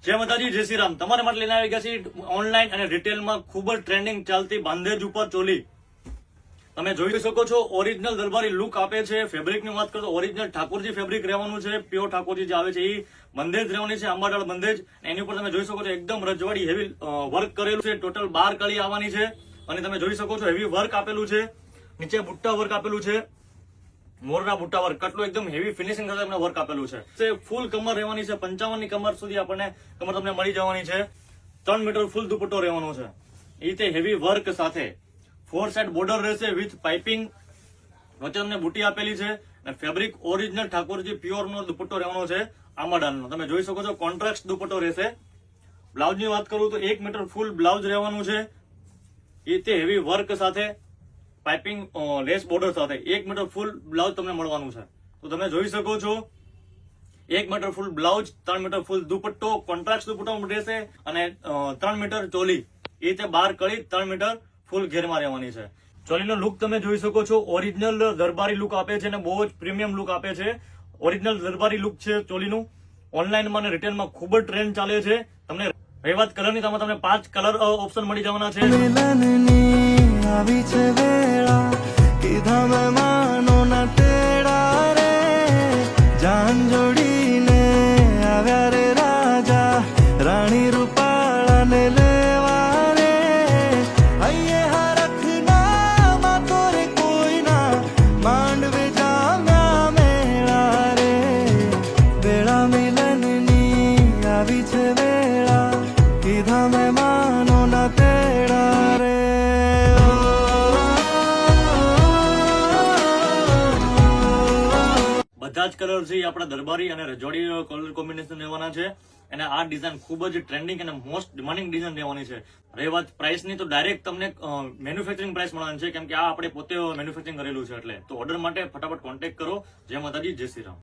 જય માતાજી, જય શ્રી રામ. તમારા માટે લઈને આવી ગયા છે ઓનલાઈન અને રિટેલમાં ખૂબ જ ટ્રેન્ડિંગ ચાલતી બાંધેજ ઉપર ચોલી. તમે જોઈ શકો છો ઓરિજિનલ દરબારી લુક આપે છે. ફેબ્રિકની વાત કરો તો ઓરિજિનલ ઠાકોરજી ફેબ્રિક રહેવાનું છે. પ્યોર ઠાકોરજી જે આવે છે એ બંધેજ રહેવાની છે, આંબાડાળ બંધેજ. એની ઉપર તમે જોઈ શકો છો એકદમ રજવાડી હેવી વર્ક કરેલું છે. ટોટલ 12 કળી આવવાની છે અને તમે જોઈ શકો છો હેવી વર્ક આપેલું છે. નીચે બુટ્ટા વર્ક આપેલું છે, મોરના બુટ્ટા વર્ક. કેટલું એકદમ હેવી ફિનિશિંગ સાથે તમને વર્ક આપેલું છે. ફૂલ કમર રહેવાની છે, 55 ની કમર સુધી આપણને કમર તમને મળી જવાની છે. 3 મીટર ફૂલ દુપટ્ટો રહેવાનો છે એ રીતે હેવી વર્ક સાથે. 4 સાઇડ બોર્ડર રહેશે વિથ પાઇપિંગ. વચ્ચે તમને બુટી આપેલી છે અને ફેબ્રિક ઓરિજિનલ ઠાકોરજી પ્યોર નો દુપટ્ટો રહેવાનો છે આંબાડાનો. તમે જોઈ શકો છો કોન્ટ્રાસ્ટ દુપટ્ટો રહેશે. બ્લાઉઝ ની વાત કરું તો 1 મીટર ફૂલ બ્લાઉઝ રહેવાનું છે એ રીતે હેવી વર્ક સાથે, પાઇપિંગ લેસ બોર્ડર સાથે 1 મીટર ફૂલ બ્લાઉઝ તમને મળવાનું છે. તો તમે જોઈ શકો છો 1 મીટર ફૂલ બ્લાઉઝ, 3 મીટર ફૂલ દુપટ્ટો, કોન્ટ્રાસ્ટ દુપટ્ટો રહેશે અને 3 મીટર ચોલી. એ રીતે 12 કળી 3 મીટર ફૂલ ઘેરમાં રહેવાની છે. ચોલીનો લુક તમે જોઈ શકો છો ઓરિજિનલ દરબારી લુક આપે છે અને બહુ જ પ્રીમિયમ લુક આપે છે. ઓરિજિનલ દરબારી લુક છે ચોલીનું. ઓનલાઈનમાં અને રિટેલમાં ખૂબ જ ટ્રેન્ડ ચાલે છે. તમને એ વાત કલરની તમને 5 કલર ઓપ્શન મળી જવાના છે. આવી છે વેળા કીધા મહેમાનો ના તેડા રે, જાન જોડીને આવ્યા રે રાજા રાણી રૂપાળા ને લેવા રે. અહીંયા હરખના માતો રે કોઈના માંડવે જામ્યા મેળા રે. વેળા મિલનની આવી છે વેળા કીધા મહેમાનો ના તેડા રે. બધા જ કલર છે એ આપણા દરબારી અને રજવાડી કલર કોમ્બિનેશન રહેવાના છે અને આ ડિઝાઇન ખૂબ જ ટ્રેન્ડિંગ અને મોસ્ટ ડિમાન્ડિંગ ડિઝાઇન રહેવાની છે. રહી વાત પ્રાઇસની તો ડાયરેક્ટ તમને મેન્યુફેક્ચરિંગ પ્રાઇસ મળવાની છે, કેમ કે આ આપણે પોતે મેન્યુફેક્ચરિંગ કરેલું છે. એટલે તો ઓર્ડર માટે ફટાફટ કોન્ટેક્ટ કરો. જય માતાજી, જય શ્રી રામ.